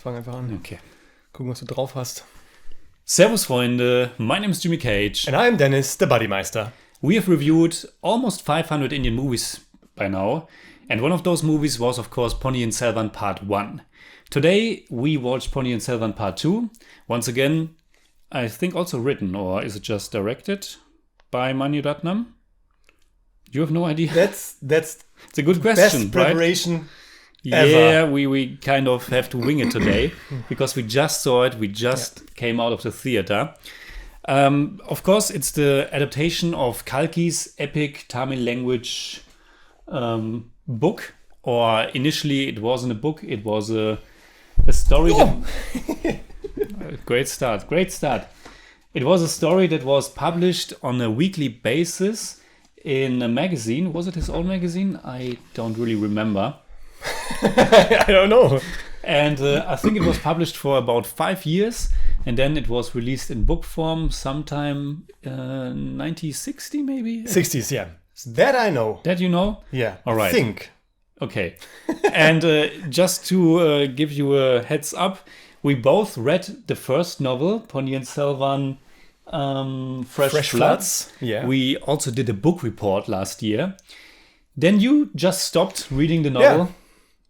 Fang einfach an. Okay. Gucken, was du drauf hast. Servus, Freunde. My name is Jimmy Cage. And I'm Deniz, the Buddymeister. We have reviewed almost 500 Indian movies by now. And one of those movies was, of course, Ponniyin Selvan Part 1. Today, we watched Ponniyin Selvan Part 2. Once again, I think also written, or is it just directed by Ratnam? You have no idea? That's it's a good question, best preparation right? ever. Yeah, we kind of have to wing it today because we just saw it. We just came out of the theater. Of course, it's the adaptation of Kalki's epic Tamil language book. Or initially, it wasn't a book. It was a story. Great start. It was a story that was published on a weekly basis in a magazine. Was it his own magazine? I don't really remember. I don't know. And I think it was published for about 5 years. And then it was released in book form sometime 1960 maybe? 60s, yeah. That I know. That you know? Yeah. All right. Think. Okay. And just to give you a heads up, we both read the first novel, Ponniyin Selvan, Fresh Floods. Yeah. We also did a book report last year. Then you just stopped reading the novel. Yeah.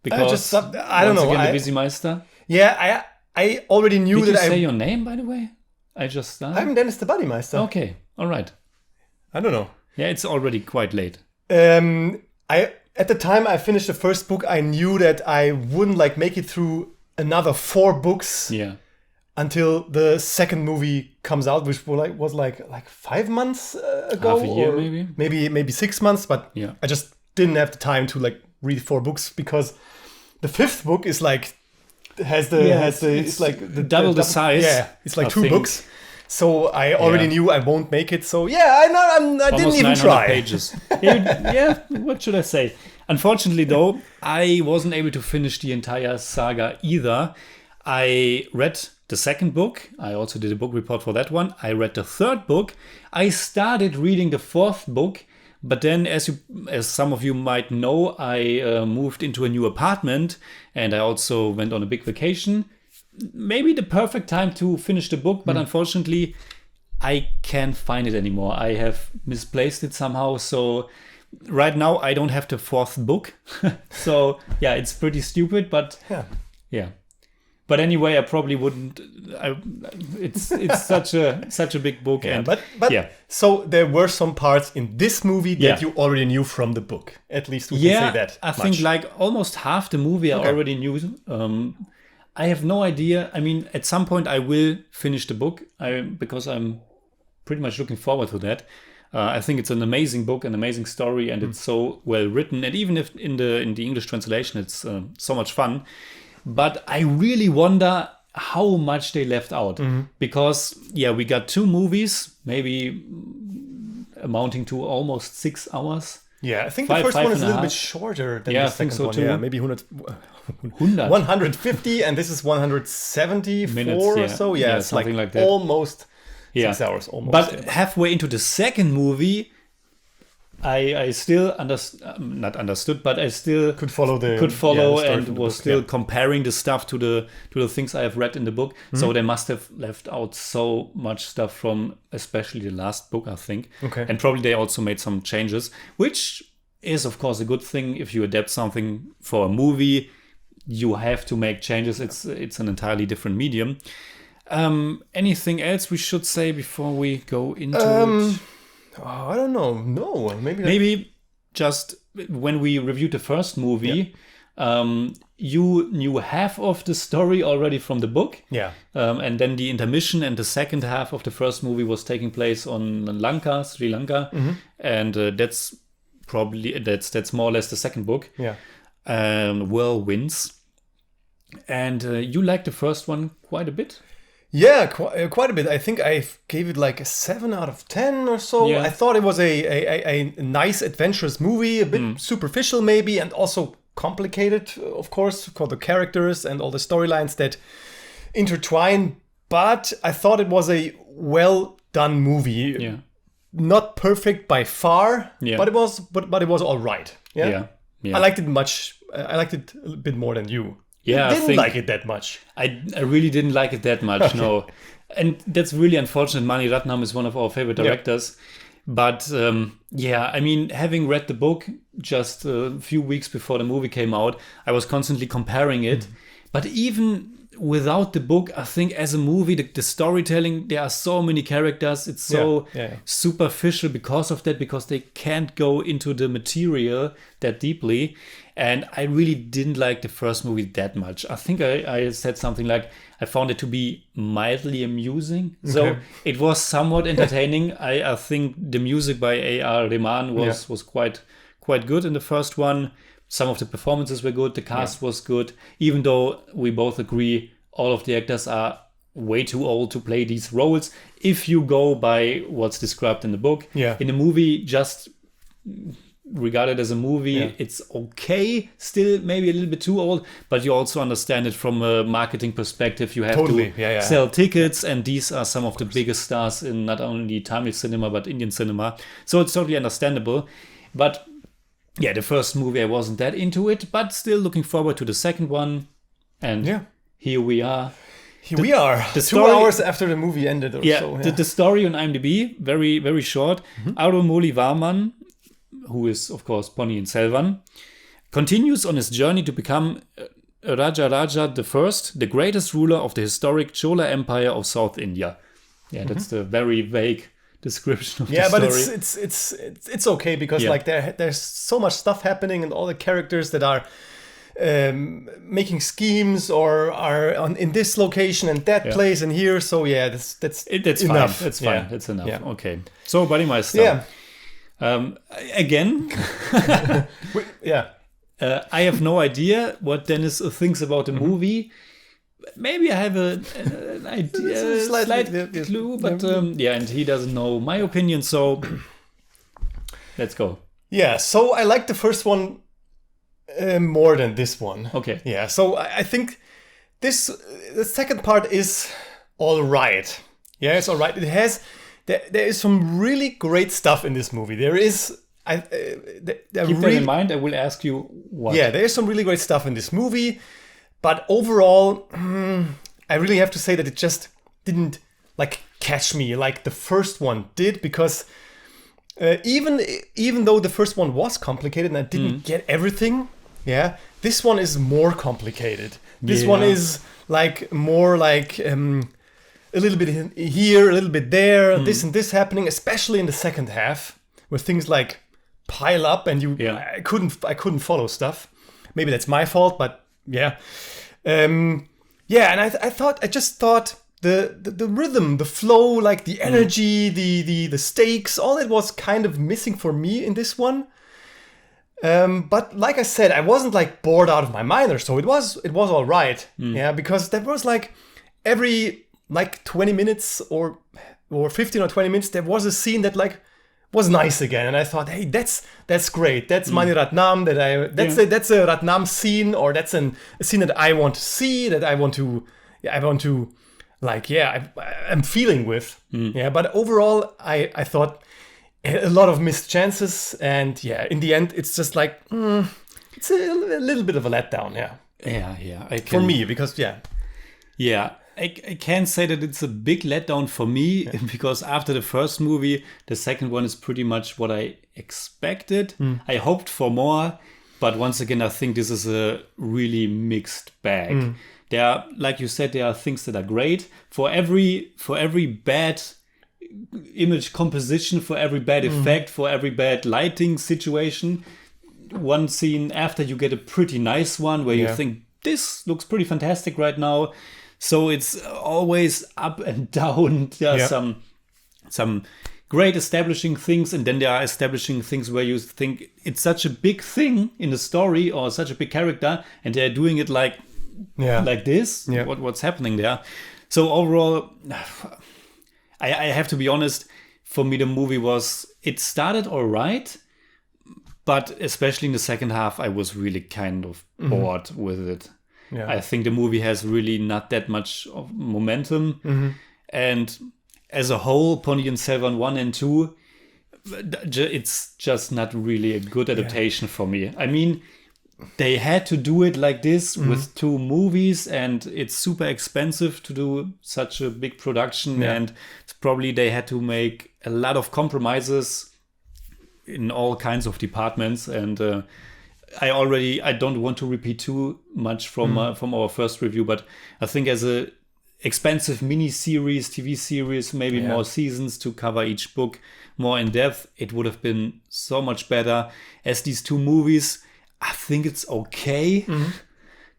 Because I don't know. Again, the Buddymeister. Yeah, I already knew Did that you say your name, by the way? I'm Dennis the Buddymeister. Okay, all right. I don't know. Yeah, it's already quite late. At the time I finished the first book, I knew that I wouldn't make it through another 4 books. Yeah. Until the second movie comes out, which was like 5 months ago. Half a year, or maybe 6 months. But yeah. I just didn't have the time to read 4 books because the 5th book is it's like the double the size. Yeah, it's like 2 books. So I already knew I won't make it. So yeah, I didn't even try. Pages. Yeah, what should I say? Unfortunately, though, I wasn't able to finish the entire saga either. I read the second book. I also did a book report for that one. I read the third book. I started reading the 4th book. But then, as some of you might know, I moved into a new apartment and I also went on a big vacation. Maybe the perfect time to finish the book, but unfortunately, I can't find it anymore. I have misplaced it somehow. So right now, I don't have the 4th book. So yeah, it's pretty stupid, but yeah. But anyway, I probably wouldn't. It's such a big book, but So there were some parts in this movie that you already knew from the book. At least we can say that. I think almost half the movie I already knew. I have no idea. I mean, at some point I will finish the book because I'm pretty much looking forward to that. I think it's an amazing book, an amazing story, and it's so well written. And even if in the English translation, it's so much fun. But I really wonder how much they left out. Because, we got 2 movies, maybe amounting to almost 6 hours. Yeah, I think the first one is a little bit shorter than the second one. I think so too. Yeah, maybe 150, and this is 174 minutes, or so. Yeah, it's something like that. Almost 6 hours. Almost. But halfway into the second movie, I still not understood, but I still could follow and was still comparing the stuff to the things I have read in the book. So they must have left out so much stuff from especially the last book, I think. Okay. And probably they also made some changes, which is of course a good thing. If you adapt something for a movie, you have to make changes. It's an entirely different medium. Anything else we should say before we go into it? Oh, I don't know. No, maybe just when we reviewed the first movie, you knew half of the story already from the book. Yeah. And then the intermission and the second half of the first movie was taking place on Sri Lanka. And that's more or less the second book. Yeah. Whirlwinds. And you liked the first one quite a bit. Yeah, quite a bit. I think I gave it a 7 out of 10 or so. Yeah. I thought it was a nice, adventurous movie, a bit superficial maybe, and also complicated, of course, for the characters and all the storylines that intertwine. But I thought it was a well-done movie. Yeah. Not perfect by far, but it was all right. Yeah. Yeah. I liked it much. I liked it a bit more than you. Yeah, didn't like it that much. I really didn't like it that much, no. And that's really unfortunate. Mani Ratnam is one of our favorite directors. But I mean, having read the book just a few weeks before the movie came out, I was constantly comparing it. But even without the book, I think as a movie, the storytelling, there are so many characters. It's so superficial because of that, because they can't go into the material that deeply. And I really didn't like the first movie that much. I think I said something like, I found it to be mildly amusing. Okay. So it was somewhat entertaining. I think the music by A.R. Rahman was quite good in the first one. Some of the performances were good. The cast was good. Even though we both agree all of the actors are way too old to play these roles. If you go by what's described in the book. Yeah. In the movie, just regarded as a movie, it's okay, still maybe a little bit too old, but you also understand it from a marketing perspective. You have to sell tickets, and these are some of the biggest stars in not only Tamil cinema but Indian cinema, so it's totally understandable. But the first movie I wasn't that into it, but still looking forward to the second one, and here we are. The 2 hours after the movie ended or so. The story on IMDb, very, very short. Arumoli Varman, who is, of course, Ponniyin Selvan, continues on his journey to become Raja I, the greatest ruler of the historic Chola Empire of South India. Yeah, that's the very vague description of the story. Yeah, but it's okay, because like there's so much stuff happening, and all the characters that are making schemes or are in this location and that place and here. So that's enough. Fine. That's fine. That's enough. Yeah. Okay. So Buddymeister. Yeah. Again, I have no idea what Deniz thinks about the movie. Maybe I have an idea, slight clue, but and he doesn't know my opinion, so let's go. Yeah, so I like the first one more than this one. Okay. Yeah, so I think the second part is all right. Yeah, it's all right. It has... There is some really great stuff in this movie. There is... Keep that in mind. I will ask you what. Yeah, there is some really great stuff in this movie. But overall, I really have to say that it just didn't catch me like the first one did. Because even though the first one was complicated and I didn't get everything, this one is more complicated. This one is more a little bit here, a little bit there, this and this happening, especially in the second half, where things pile up and I couldn't follow stuff. Maybe that's my fault, but and I just thought the rhythm, the flow, the energy, the stakes, all that was kind of missing for me in this one. But like I said, I wasn't bored out of my mind or so. It was all right, because there was every 20 minutes or 15 or 20 minutes, there was a scene that was nice again, and I thought, hey, that's great. That's Mani Ratnam. That's a Ratnam scene, or that's a scene that I want to see, that I want to I'm feeling with. But overall, I thought a lot of missed chances, and in the end, it's just it's a little bit of a letdown. For me, because I can't say that it's a big letdown for me, because after the first movie, the second one is pretty much what I expected. I hoped for more, but once again, I think this is a really mixed bag. There are, like you said, there are things that are great. For every bad image composition, for every bad effect, for every bad lighting situation, one scene after you get a pretty nice one where you think, this looks pretty fantastic right now. So it's always up and down. There are some great establishing things, and then there are establishing things where you think it's such a big thing in the story or such a big character, and they're doing it like this. What's happening there? So overall, I have to be honest. For me, the movie it started all right, but especially in the second half, I was really kind of bored with it. I think the movie has really not that much of momentum. And as a whole, Ponniyin Selvan 1 and 2, it's just not really a good adaptation for me. I mean, they had to do it like this with 2 movies, and it's super expensive to do such a big production, and probably they had to make a lot of compromises in all kinds of departments. And I don't want to repeat too much from our first review, but I think as a expensive mini-series, TV series, maybe more seasons to cover each book more in depth, it would have been so much better. As these 2 movies, I think it's okay.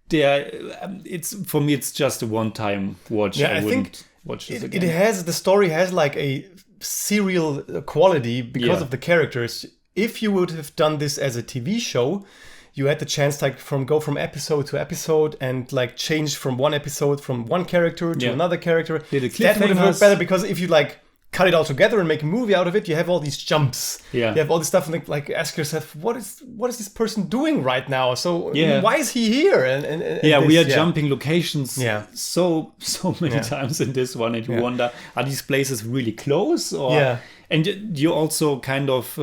It's for me, it's just a one-time watch. Yeah, I wouldn't watch this it again. the story has like a serial quality because of the characters. If you would have done this as a TV show, you had the chance like go from episode to episode and like change from one episode from one character to another character. The That would have worked better, because if you like cut it all together and make a movie out of it, you have all these jumps. Yeah. You have all this stuff, and like ask yourself, what is this person doing right now? So why is he here? And we are jumping locations Yeah. so many times in this one, and you wonder, are these places really close? Or and you also kind of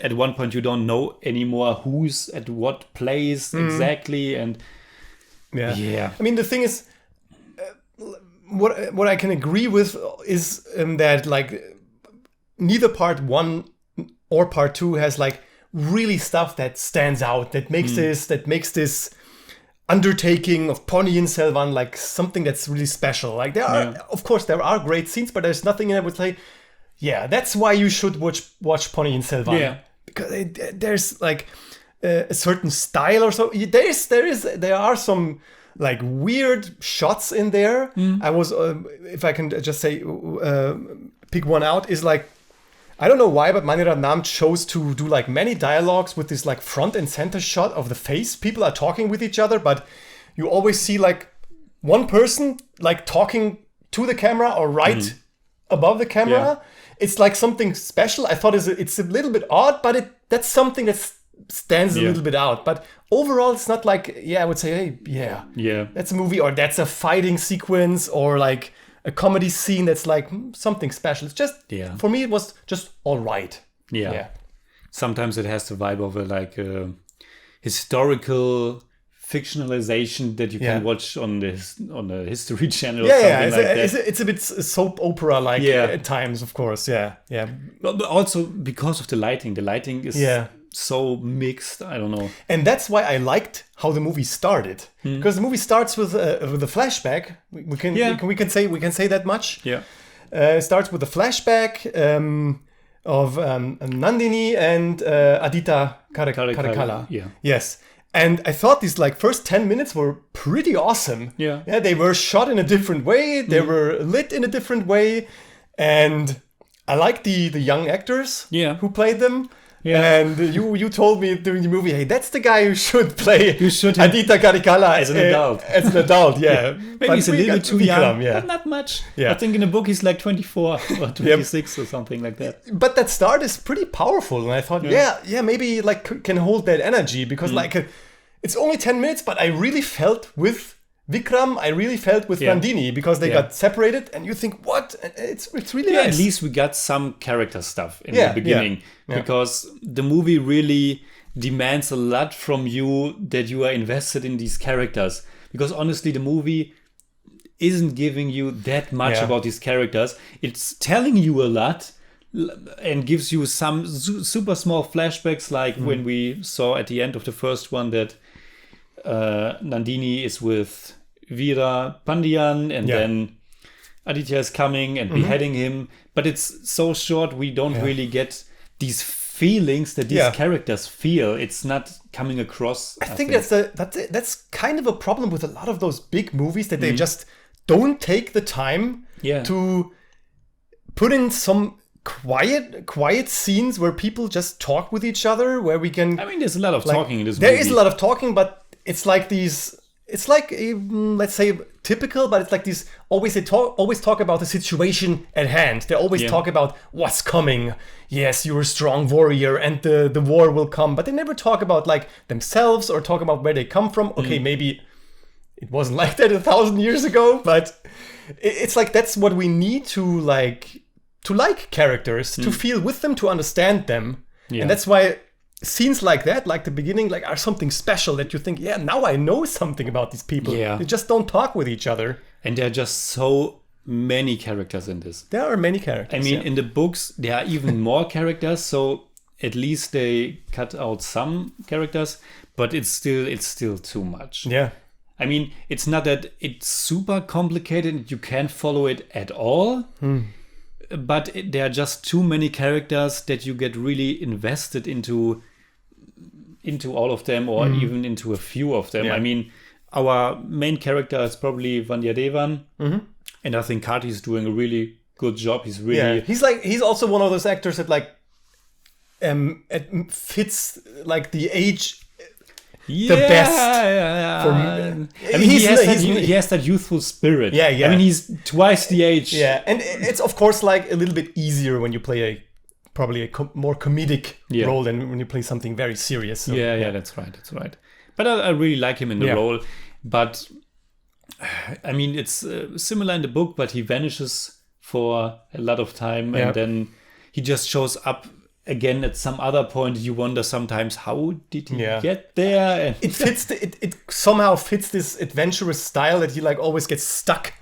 at one point you don't know anymore who's at what place exactly, and I mean, the thing is, what I can agree with is that like neither part 1 or part 2 has like really stuff that stands out, that makes this undertaking of Ponniyin Selvan like something that's really special. Like there are, of course, there are great scenes, but there's nothing in it would say, that's why you should watch Ponniyin Selvan. Yeah, because there's like a certain style or so. There are some like weird shots in there. I was, if I can just say, pick one out, is like, I don't know why, but Ratnam chose to do like many dialogues with this like front and center shot of the face. People are talking with each other, but you always see like one person like talking to the camera or above the camera. Yeah. It's like something special. I thought it's a little bit odd, but that's something that stands a little bit out. But overall, it's not like, I would say, hey, that's a movie, or that's a fighting sequence, or like a comedy scene that's like something special. It's just, for me, it was just all right. Yeah. Sometimes it has the vibe of a historical fictionalization that you can watch on the History Channel. Or something like that. It's a bit soap opera like at times, of course. Yeah. But also because of the lighting. The lighting is so mixed. I don't know. And that's why I liked how the movie started, because the movie starts with a flashback. We can say that much. Yeah. It starts with a flashback of Nandini and Aditya Karakala. Yeah. Yes. And I thought these like first 10 minutes were pretty awesome. Yeah. They were shot in a different way. They were lit in a different way. And I like the young actors who played them. Yeah. And you told me during the movie, hey, that's the guy who should play Aditya Karikala as an adult. As an adult, Maybe he's a little bit too young, but not much. Yeah. I think in the book he's like 24 or 26 or something like that. But that start is pretty powerful, and I thought, maybe like can hold that energy, because like it's only 10 minutes, but I really felt with Vikram, I really felt with Nandini, because they got separated, and you think, what? It's really nice. At least we got some character stuff in the beginning, because the movie really demands a lot from you, that you are invested in these characters. Because honestly, the movie isn't giving you that much about these characters. It's telling you a lot and gives you some super small flashbacks, like when we saw at the end of the first one that Nandini is with Veera Pandiyan, and then Aditya is coming and beheading him. But it's so short, we don't really get these feelings that these characters feel. It's not coming across. I think that's kind of a problem with a lot of those big movies, that they just don't take the time to put in some quiet scenes where people just talk with each other, where we can... I mean, there's a lot of talking in this movie. There is a lot of talking, but it's like these... It's like, let's say, typical, but it's like these... Always talk about the situation at hand. They always talk about what's coming. Yes, you're a strong warrior and the war will come. But they never talk about like themselves or talk about where they come from. Okay, maybe it wasn't like that 1,000 years ago, but it's like that's what we need to like characters, to feel with them, to understand them. And that's why scenes like that, like the beginning, like are something special that you think, yeah, now I know something about these people. Yeah. They just don't talk with each other. And there are just so many characters in this. There are many characters. I mean, in the books, there are even more characters, so at least they cut out some characters, but it's still too much. Yeah. I mean, it's not that it's super complicated, you can't follow it at all, but there are just too many characters that you get really invested into all of them, or even into a few of them. Yeah. I mean, our main character is probably Vandiyadevan, and I think Karthi is doing a really good job. He's really... Yeah. He's also one of those actors that like it fits like the age the best. For me. I mean, he has that youthful spirit. Yeah, yeah. I mean, he's twice the age. Yeah, and it's of course like a little bit easier when you play probably a more comedic role than when you play something very serious. So, yeah, that's right. But I really like him in the role. But I mean, it's similar in the book, but he vanishes for a lot of time, and then he just shows up again at some other point. You wonder sometimes, how did he get there? And it fits it somehow fits this adventurous style that he like always gets stuck.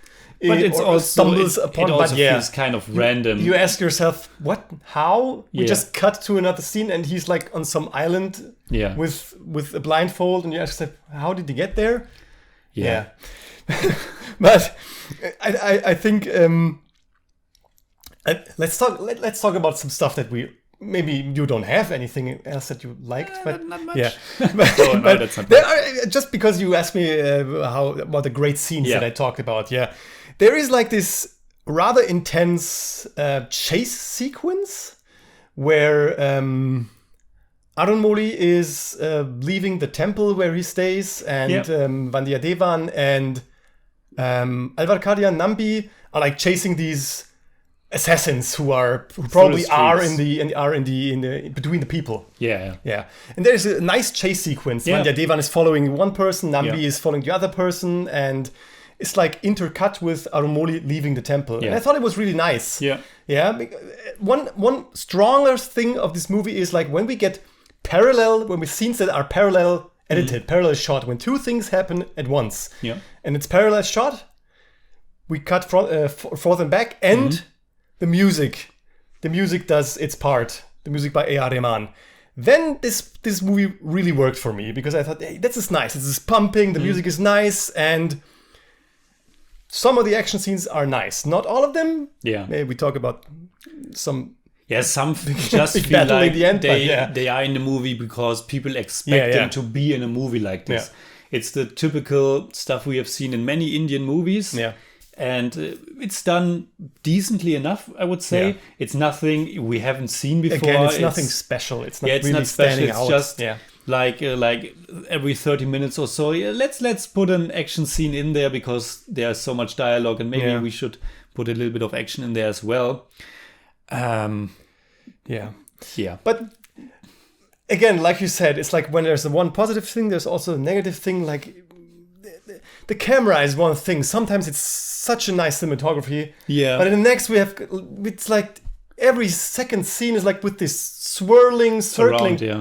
But it's or also stumbles upon. it also but feels kind of random. You ask yourself, what? How? We just cut to another scene, and he's like on some island with a blindfold, and you ask yourself, how did he get there? Yeah. But I think let's talk about some stuff that we. Maybe you don't have anything else that you liked, but not much. Yeah, No, that's not just because you asked me about the great scenes that I talked about. Yeah, there is like this rather intense chase sequence where Arunmoli is leaving the temple where he stays, and Vandiyadevan and Alvarkadia and Nambi are like chasing these assassins who probably are in the between the people. Yeah. And there's a nice chase sequence. Yeah. Vandiyadevan is following one person, Nambi is following the other person, and it's like intercut with Arunmoli leaving the temple. Yeah. And I thought it was really nice. Yeah. One stronger thing of this movie is like when we scenes that are parallel edited, parallel shot, when two things happen at once. Yeah. And it's parallel shot, we cut forth and back, and the music does its part. The music by A.R. Rahman. Then this movie really worked for me because I thought, hey, this is nice. This is pumping. The music is nice, and some of the action scenes are nice. Not all of them. Yeah. Maybe we talk about some. Yeah, some just feel battle like in the end, they are in the movie because people expect them to be in a movie like this. Yeah. It's the typical stuff we have seen in many Indian movies. Yeah. And it's done decently enough, I would say. Yeah. It's nothing we haven't seen before. Again, it's nothing special. It's not really not special. standing It's out. just like every 30 minutes or so. Yeah, let's put an action scene in there because there's so much dialogue, and maybe we should put a little bit of action in there as well. Yeah. But again, like you said, it's like when there's the one positive thing, there's also a negative thing. Like the camera is one thing. Sometimes it's such a nice cinematography. Yeah. But in the next it's like every second scene is like with this circling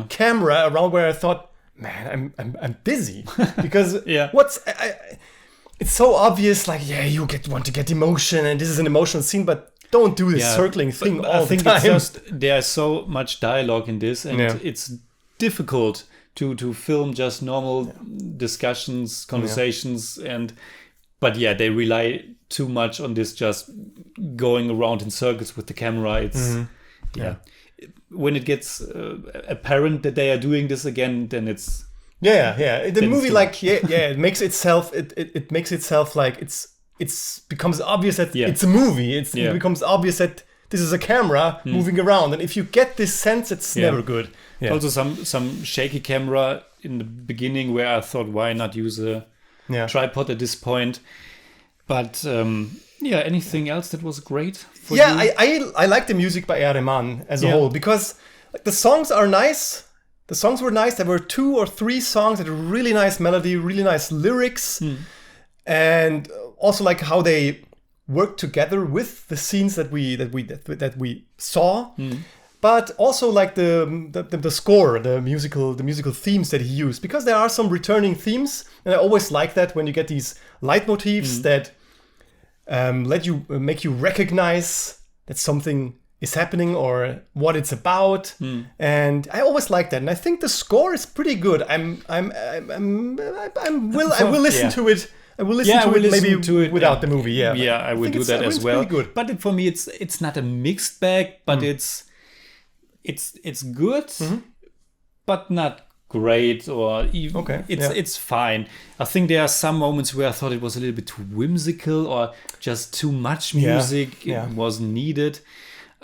camera around where I thought, man, I'm dizzy because it's so obvious. Like you want to get emotion, and this is an emotional scene, but don't do this circling thing all the time. It's just there's so much dialogue in this, and it's difficult to film just normal discussions, conversations, but they rely too much on this just going around in circles with the camera. It's when it gets apparent that they are doing this again, then it's the movie it makes itself it makes itself like it's becomes obvious that it's a movie. It becomes obvious that this is a camera moving around, and if you get this sense, it's never good. Yeah. Also, some shaky camera in the beginning where I thought, why not use a tripod at this point? But anything else that was great for you? I like the music by A.R. Rahman as a whole because the songs are nice. The songs were nice. There were 2 or 3 songs that had a really nice melody, really nice lyrics, and also like how they work together with the scenes that we saw. but also like the score, the musical themes that he used, because there are some returning themes, and I always like that when you get these leitmotifs that make you recognize that something is happening or what it's about, and I always like that, and I think the score is pretty good. I will listen to it. I will listen to it maybe without the movie. Yeah, I will do that as well. Good. But for me, it's not a mixed bag, but it's good, but not great, or even it's fine. I think there are some moments where I thought it was a little bit too whimsical or just too much music. It wasn't needed.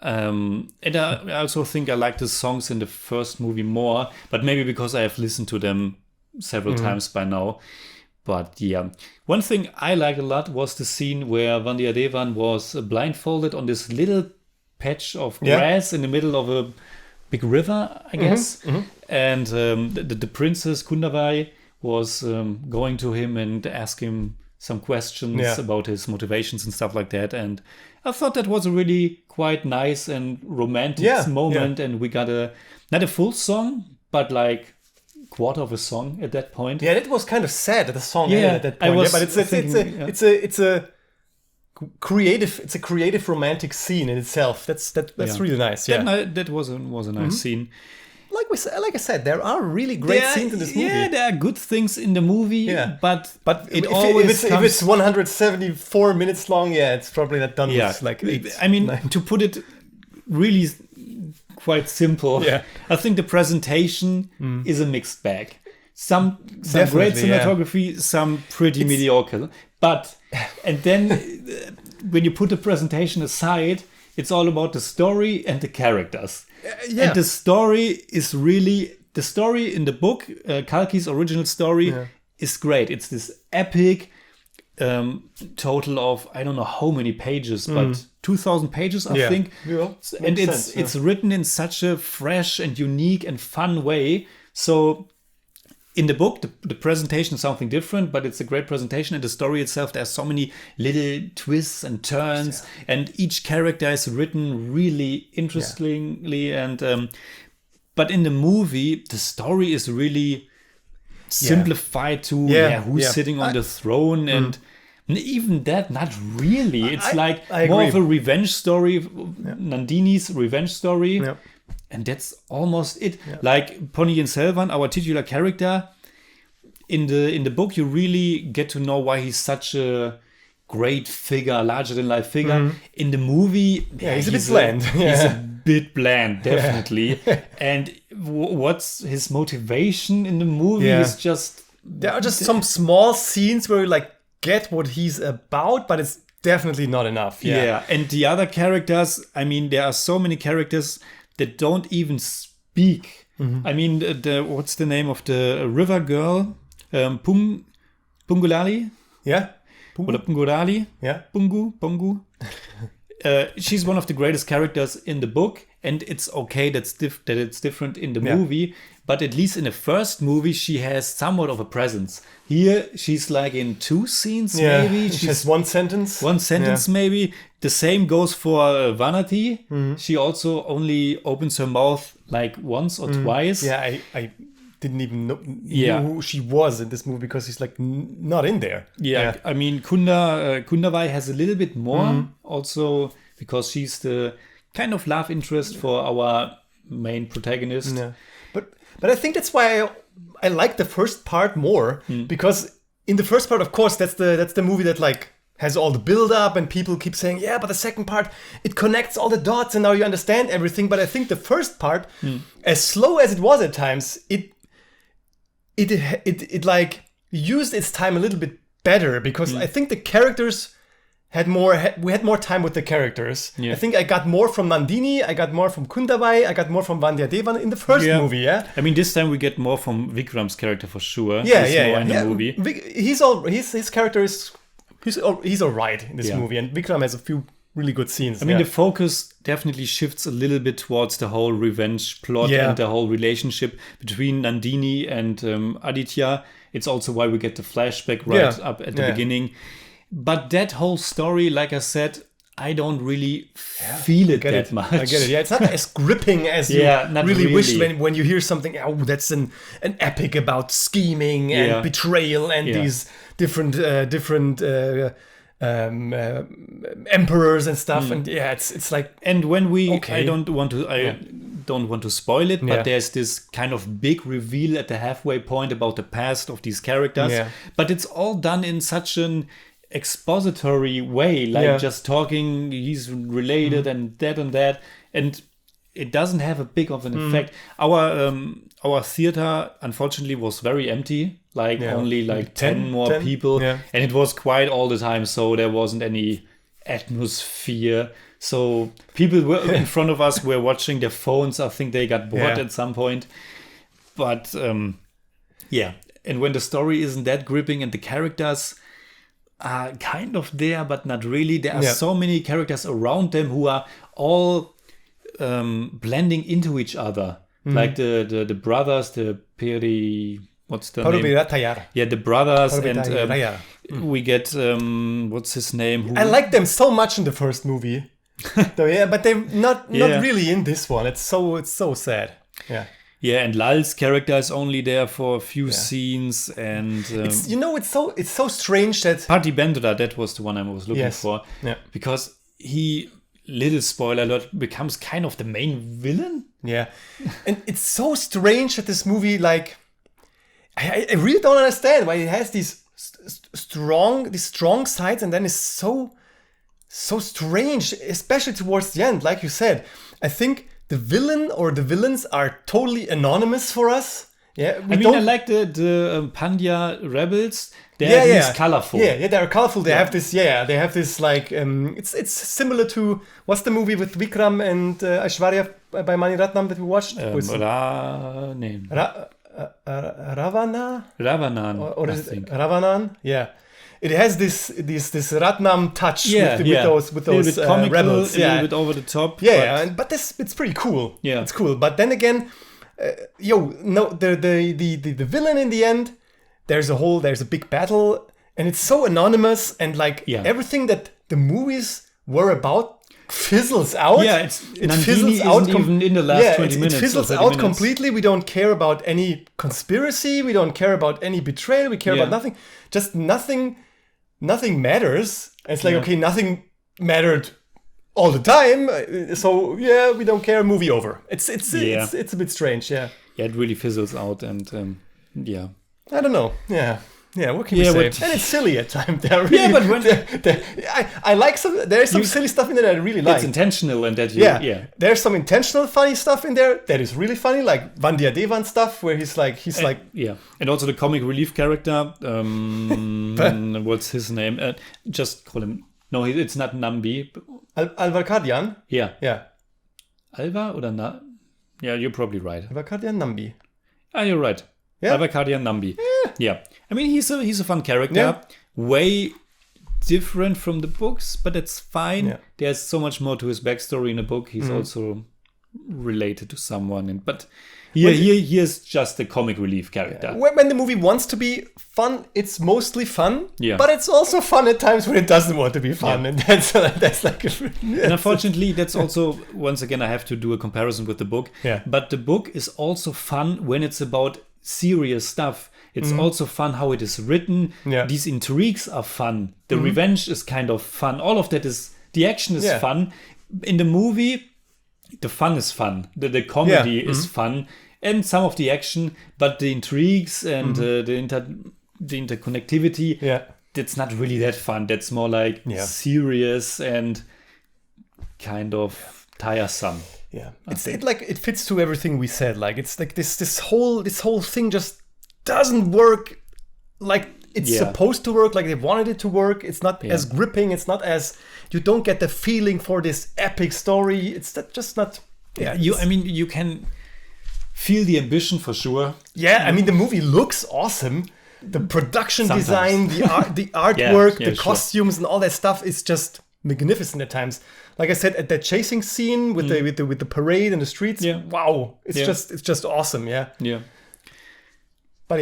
And I also think I like the songs in the first movie more, but maybe because I have listened to them several times by now. But yeah, one thing I liked a lot was the scene where Vandiyathevan was blindfolded on this little patch of grass in the middle of a big river, I guess. And the princess Kundavai was going to him and ask him some questions about his motivations and stuff like that. And I thought that was a really quite nice and romantic moment. And we got not a full song, but like quarter of a song at that point. Yeah, it was kind of sad at the song at that point. But it's a creative romantic scene in itself. That's really nice. Yeah, that was a nice scene. Like I said, there are really great scenes in this movie. Yeah, there are good things in the movie. Yeah. but if it's 174 minutes long, it's probably not done with like 8. I mean, to put it really quite simple, I think the presentation is a mixed bag. Some great cinematography, some pretty mediocre. But and then when you put the presentation aside, it's all about the story and the characters. And the story is really the story in the book. Kalki's original story is great. It's this epic total of I don't know how many pages, but 2,000 pages, I think. Yeah, and it's written in such a fresh and unique and fun way. So in the book, the presentation is something different, but it's a great presentation. And the story itself, there's so many little twists and turns, and each character is written really interestingly. And but in the movie, the story is really simplified to who's sitting on the throne, and even that, not really. It's I more of a revenge story, Nandini's revenge story. Yeah. And that's almost it. Yeah. Like Ponniyin Selvan, our titular character, in the book, you really get to know why he's such a great figure, larger than life figure. In the movie, he's a bit bland. He's a bit bland, definitely. And what's his motivation in the movie is just there are just some small scenes where you like get what he's about, but it's definitely not enough. Yeah. And the other characters, I mean, there are so many characters that don't even speak. I mean, what's the name of the river girl? Pungulali? Yeah. Or Pungurali? Yeah. Pungu. She's one of the greatest characters in the book, and it's okay that it's different in the movie. But at least in the first movie, she has somewhat of a presence. Here, she's like in 2 scenes, maybe. She has one sentence. Maybe. The same goes for Vanati. She also only opens her mouth like once or twice. Yeah, I didn't even know who she was in this movie because she's like not in there. Yeah. I mean, Kundavai has a little bit more also because she's the kind of love interest for our main protagonist. Yeah. But I think that's why I like the first part more because in the first part, of course, that's the movie that like has all the build up and people keep saying, but the second part, it connects all the dots and now you understand everything. But I think the first part, as slow as it was at times, it like used its time a little bit better because I think the characters we had more time with the characters. I think I got more from Nandini, I got more from Kundavai, I got more from Vandiyathevan in the first movie. I mean, this time we get more from Vikram's character for sure. In the movie. His character is he's all right in this movie, and Vikram has a few really good scenes. I mean, the focus definitely shifts a little bit towards the whole revenge plot and the whole relationship between Nandini and Aditya. It's also why we get the flashback up at the beginning. But that whole story, like I said, I don't really feel it that much. I get it. Yeah, it's not as gripping as you really wish when you hear something. Oh, that's an epic about scheming and betrayal and these different emperors and stuff. And it's like. And when I don't want to spoil it, but there's this kind of big reveal at the halfway point about the past of these characters. Yeah. But it's all done in such an expository way, like just talking, he's related and that, and it doesn't have a big of an effect. Our theater unfortunately was very empty, only 10 more people, and it was quiet all the time, so there wasn't any atmosphere. So people were in front of us were watching their phones. I think they got bored at some point, but and when the story isn't that gripping and the characters are kind of there, but not really. There are so many characters around them who are all blending into each other. Like the brothers, the Peri... What's the name? Yeah, the brothers. And we get... what's his name? I like them so much in the first movie. But they're not really in this one. It's so sad. Yeah. Yeah, and Lal's character is only there for a few scenes, and it's so strange that Party Bandura, that was the one I was looking for, because he, little spoiler alert, becomes kind of the main villain. Yeah, and it's so strange that this movie, like, I really don't understand why it has these strong sides, and then it's so strange, especially towards the end. Like you said, I think the villain or the villains are totally anonymous for us. Yeah, I like the Pandya rebels. They're at least colorful. Yeah, they're colorful. They have this. They have this like. It's similar to what's the movie with Vikram and Aishwarya by Mani Ratnam that we watched? Ravanan. Or is it Ravanan? Yeah. It has this Ratnam touch with those comical, rebels. A little bit over the top. But it's pretty cool. Yeah, it's cool. But then again, the villain in the end, there's a big battle, and it's so anonymous, and everything that the movies were about fizzles out. Yeah, it fizzles out even in the last 20 minutes. It fizzles out completely. We don't care about any conspiracy. We don't care about any betrayal. We care about nothing. Just nothing. Nothing matters. It's like, okay, nothing mattered all the time. So we don't care. Movie over. It's a bit strange. Yeah. Yeah, it really fizzles out, and I don't know. Yeah. What can you say? And it's silly at times. Really, but when I like some. There's some silly stuff in there that I really like. It's intentional, and that there's some intentional funny stuff in there that is really funny, like Vandya Devan stuff, where he's like, and also the comic relief character. What's his name? Just call him. No, it's not Nambi. Alvar Kardian. Yeah. Alvar or Na? Yeah, you're probably right. Alvar Kardian Nambi. You're right. Yeah. Alvar Kardian Nambi. Yeah. I mean, he's a fun character, way different from the books, but it's fine. Yeah. There's so much more to his backstory in the book. He's also related to someone, but here's just a comic relief character. Yeah. When the movie wants to be fun, it's mostly fun. Yeah. But it's also fun at times when it doesn't want to be fun, and that's like. And unfortunately, that's also, once again, I have to do a comparison with the book. Yeah. But the book is also fun when it's about serious stuff. It's also fun how it is written. Yeah. These intrigues are fun. The revenge is kind of fun. All of that the action is fun. In the movie, the fun is fun. The comedy is fun. And some of the action, but the intrigues and the interconnectivity, that's not really that fun. That's more like serious and kind of tiresome. Yeah. It fits to everything we said. Like it's like this whole thing just doesn't work like it's supposed to work, like they wanted it to work. It's not as gripping. It's not as, you don't get the feeling for this epic story. It's just not. Yeah, you can feel the ambition for sure. Yeah, I mean the movie looks awesome. The production design, the artwork, the costumes, and all that stuff is just magnificent at times. Like I said, at that chasing scene with the parade in the streets, wow, it's just awesome. Yeah. But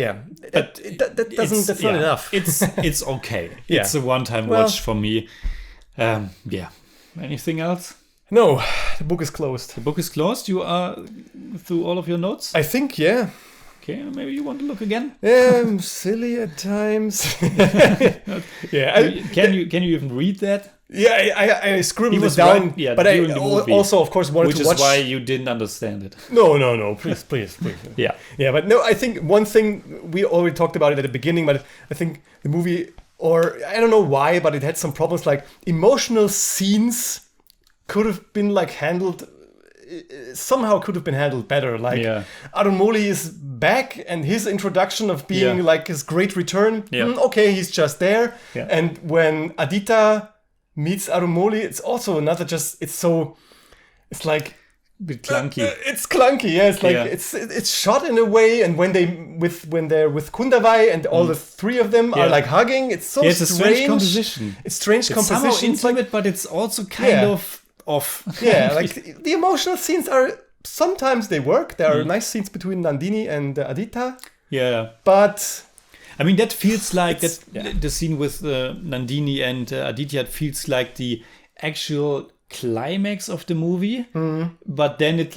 that's not enough. It's okay. It's a one-time watch for me. Anything else? No, the book is closed. The book is closed. You are through all of your notes? I think, yeah. Okay, maybe you want to look again? Yeah, I'm silly at times. Yeah. Can you even read that? Yeah, I scribbled it down, right, yeah, but I during the movie, also, of course, wanted which to is watch. why you didn't understand it. No, please. Yeah. Yeah, but no, I think one thing, we already talked about it at the beginning, but I think the movie, or I don't know why, but it had some problems, like emotional scenes could have been like handled, somehow could have been handled better. Like Arumoli is back and his introduction of being like his great return. Okay, he's just there. Yeah. And when Aditya meets Arumoli, it's also another it's like A bit clunky. it's clunky, yeah. It's like it's shot in a way, and when they're with Kundavai and all the three of them are like hugging, it's so it's strange. a strange composition. It's strange composition. Somehow intimate, but it's also kind of off. Yeah, like the emotional scenes are sometimes they work. There are nice scenes between Nandini and Aditya. Yeah, but I mean that feels like the scene with Nandini and Aditya feels like the actual climax of the movie, but then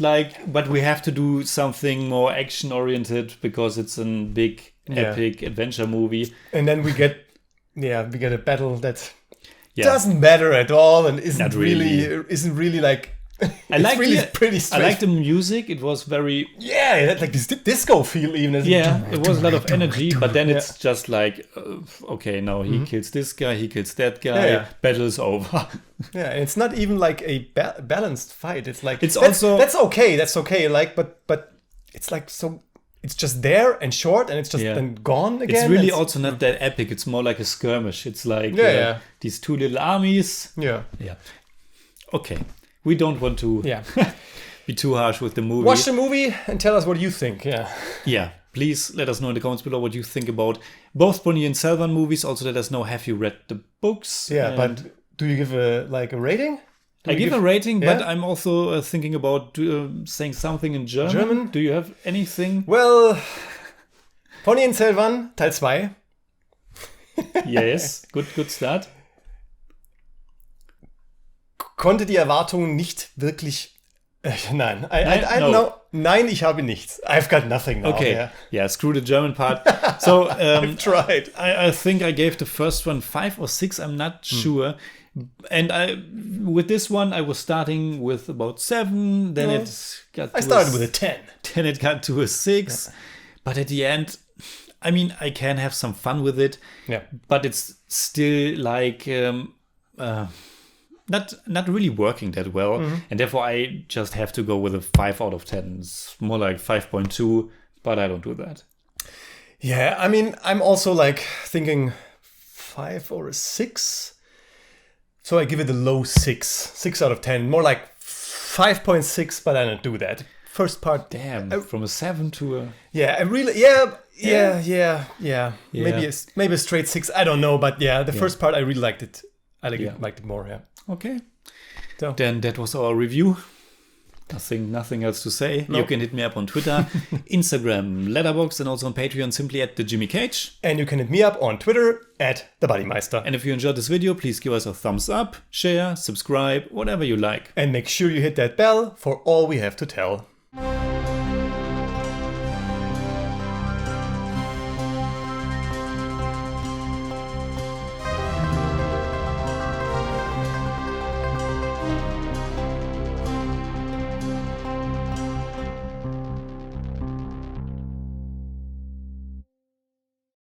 but we have to do something more action oriented because it's a big epic adventure movie, and then we get a battle that doesn't matter at all and isn't really like pretty straight. I like the music. It was very it had like this disco feel even. It was a lot of energy, but then it's just like okay, now he kills this guy, he kills that guy, battle's over. Yeah, and it's not even like a balanced fight. It's like that's okay. Like, but it's like so. It's just there and short, and it's just then gone again. It's really also not that epic. It's more like a skirmish. It's like these two little armies. Yeah. Okay, we don't want to be too harsh with the movie. Watch the movie and tell us what you think. Yeah. Please let us know in the comments below what you think about both Ponniyin Selvan movies. Also, let us know, have you read the books? Yeah, but do you give a rating? I give a rating, but I'm also thinking about saying something in German. Do you have anything? Well, Ponniyin Selvan, Teil 2. Yes, good start. Konnte die Erwartungen nicht wirklich... Nein, Nein, ich habe nichts. I've got nothing now. Okay, screw the German part. So I've tried. I think I gave the first one 5 or 6. I'm not sure. And with this one, I was starting with about 7. Then I started with a 10. Then it got to a 6. Yeah. But at the end, I mean, I can have some fun with it. Yeah. But it's still like not really working that well. And therefore, I just have to go with a 5 out of 10. It's more like 5.2, but I don't do that. Yeah, I mean, I'm also like thinking 5 or a 6. So I give it a low 6 out of 10. More like 5.6, but I don't do that. First part. Damn, from a 7 to a... Yeah, I really... Yeah. Maybe a straight 6. I don't know, but the first part I really liked it. I liked it more, Okay. So. Then that was our review. Nothing else to say. No. You can hit me up on Twitter, Instagram, Letterboxd, and also on Patreon, simply at the Jimmy Cage. And you can hit me up on Twitter at the Buddymeister. And if you enjoyed this video, please give us a thumbs up, share, subscribe, whatever you like. And make sure you hit that bell for all we have to tell.